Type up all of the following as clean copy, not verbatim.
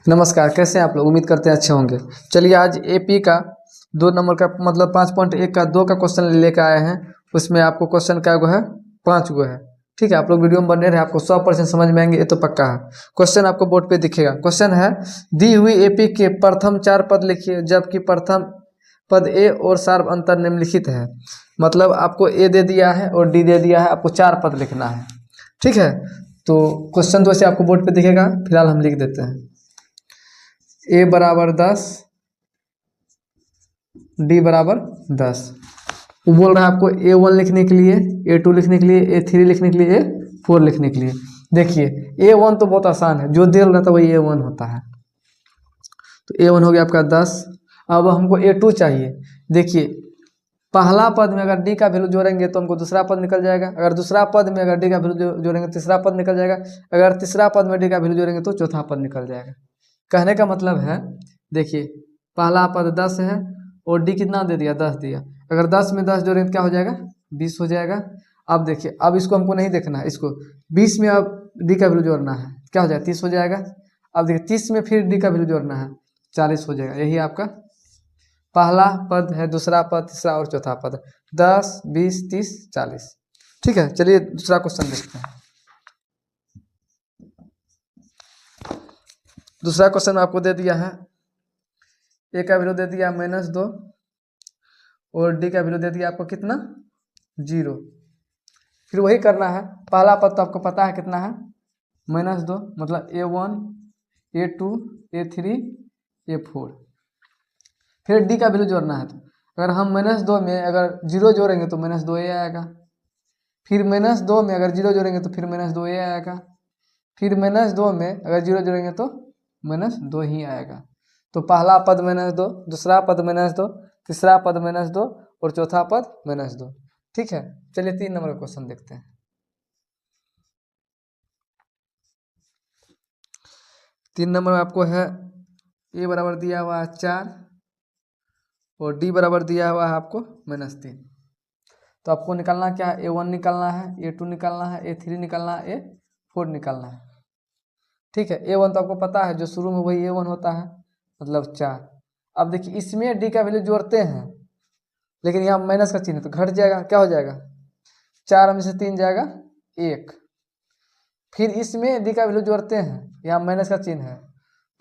नमस्कार, कैसे हैं आप लोग। उम्मीद करते हैं अच्छे होंगे। चलिए आज एपी का 2 नंबर का मतलब 5.1 का 2 का क्वेश्चन लेकर आए हैं। उसमें आपको क्वेश्चन क्या गो है, 5 गो है। ठीक है, आप लोग वीडियो में बने रहे, आपको 100% समझ में आएंगे, ये तो पक्का है। क्वेश्चन आपको बोर्ड पे दिखेगा। क्वेश्चन है, दी हुई एपी के प्रथम 4 पद लिखिए जबकि प्रथम पद ए और सार्व अंतर निम्नलिखित है। मतलब आपको ए दे दिया है और डी दे दिया है, आपको 4 पद लिखना है। ठीक है, तो क्वेश्चन तो ऐसे आपको बोर्ड पे दिखेगा, फिलहाल हम लिख देते हैं। ए बराबर 10, डी बराबर 10। वो बोल रहा है आपको A1 लिखने के लिए, A2 लिखने के लिए, A3 लिखने के लिए, A4 लिखने के लिए। देखिए A1 तो बहुत आसान है, जो दे रहा था वही A1 होता है। तो A1 हो गया आपका 10। अब हमको A2 चाहिए। देखिए पहला पद में अगर डी का वैल्यू जोड़ेंगे तो हमको दूसरा पद निकल जाएगा। अगर दूसरा पद में अगर डी का वैल्यू जोड़ेंगे तीसरा पद निकल जाएगा। अगर तीसरा पद में डी का वैल्यू जोड़ेंगे तो चौथा पद निकल जाएगा। कहने का मतलब है, देखिए पहला पद 10 है और डी कितना दे दिया, 10 दिया। अगर 10 में 10 जोड़ेंगे तो क्या हो जाएगा, 20 हो जाएगा। अब देखिए, अब इसको हमको नहीं देखना है, इसको 20 में अब डी का वैल्यू जोड़ना है, क्या हो जाएगा, 30 हो जाएगा। अब देखिए 30 में फिर डी का वैल्यू जोड़ना है, 40 हो जाएगा। यही आपका पहला पद है, दूसरा पद, तीसरा और चौथा पद। 10, 20, 30, 40। ठीक है, चलिए दूसरा क्वेश्चन देखते हैं। दूसरा क्वेश्चन आपको दे दिया है, ए का वैल्यू दे दिया -2 और डी का वैल्यू दे दिया आपको कितना, 0। फिर वही करना है। पहला पद तो आपको पता है कितना है, -2, मतलब A1, A2, A3, A4। फिर डी का वैल्यू जोड़ना है। तो अगर हम -2 में अगर 0 जोड़ेंगे तो -2 ही आएगा। फिर -2 में अगर 0 जोड़ेंगे तो फिर -2 ही आएगा। फिर -2 में अगर 0 जोड़ेंगे तो -2 ही आएगा। तो पहला पद -2, दूसरा पद -2, तीसरा पद -2 और चौथा पद -2। ठीक है, चलिए 3 नंबर का क्वेश्चन देखते हैं। 3 नंबर में आपको है, ए बराबर दिया हुआ है 4 और डी बराबर दिया हुआ है आपको -3। तो आपको निकालना क्या है, A1 निकालना है, A2 निकालना है, A3 निकालना है, A4 निकालना है। ठीक है, A1 तो आपको पता है, जो शुरू में वही A1 होता है, मतलब 4। अब देखिए इसमें डी का वैल्यू जोड़ते हैं, लेकिन यहाँ माइनस का चिन्ह है तो घट जाएगा, क्या हो जाएगा, 4 में से 3 जाएगा 1। फिर इसमें डी का वैल्यू जोड़ते हैं, यहाँ माइनस का चिन्ह है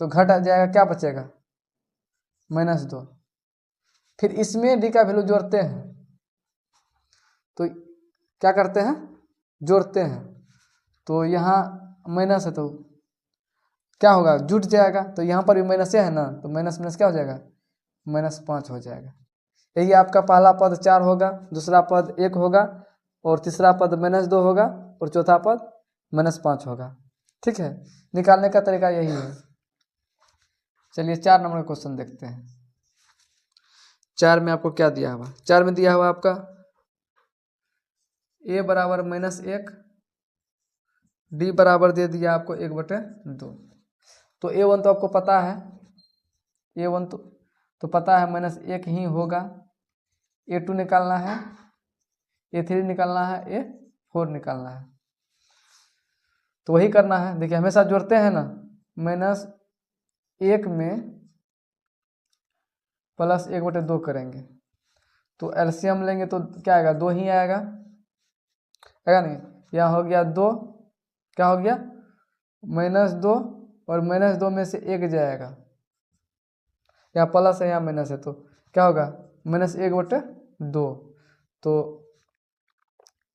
तो घट जाएगा, क्या बचेगा, -2। फिर इसमें डी का वैल्यू जोड़ते हैं तो क्या करते हैं, जोड़ते हैं, तो यहाँ माइनस है तो क्या होगा, जुट जाएगा। तो यहाँ पर भी माइनस है ना, तो माइनस माइनस क्या हो जाएगा, -5 हो जाएगा। यही आपका पहला पद 4 होगा, दूसरा पद 1 होगा और तीसरा पद -2 होगा और चौथा पद -5 होगा। ठीक है, निकालने का तरीका यही है। चलिए 4 नंबर का क्वेश्चन देखते हैं। 4 में आपको क्या दिया हुआ, 4 में दिया हुआ आपका a बराबर -1, डी बराबर दे दिया आपको 1/2। तो A1 तो आपको पता है, A1 तो पता है -1 ही होगा। A2 निकालना है, A3 निकालना है, A4 निकालना है। तो वही करना है। देखिए हमेशा जोड़ते हैं ना, -1 में +1/2 करेंगे तो एलसीएम लेंगे तो क्या आएगा, 2 ही आएगा नहीं। यहाँ हो गया 2, क्या हो गया, -2 और -2 में से 1 जाएगा, यहाँ प्लस है यहाँ माइनस है तो क्या होगा, -1/2। तो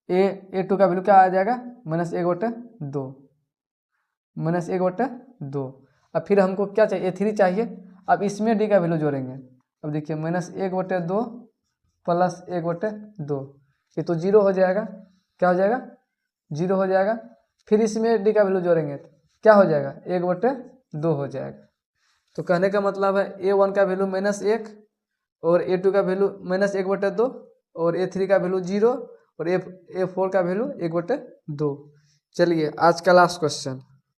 A2 का वैल्यू क्या आ जाएगा, -1/2, -1/2। अब फिर हमको क्या चाहिए, A3 चाहिए। अब इसमें डी का वैल्यू जोड़ेंगे। अब देखिए -1/2 + 1/2, ये तो 0 हो जाएगा, क्या हो जाएगा, 0 हो जाएगा। फिर इसमें डी का वैल्यू जोड़ेंगे तो क्या हो जाएगा, 1/2 हो जाएगा। तो कहने का मतलब है A1 का वैल्यू -1 और A2 का वैल्यू -1/2 और A3 का वैल्यू 0 और A4 का वैल्यू 1/2। चलिए आज का लास्ट क्वेश्चन,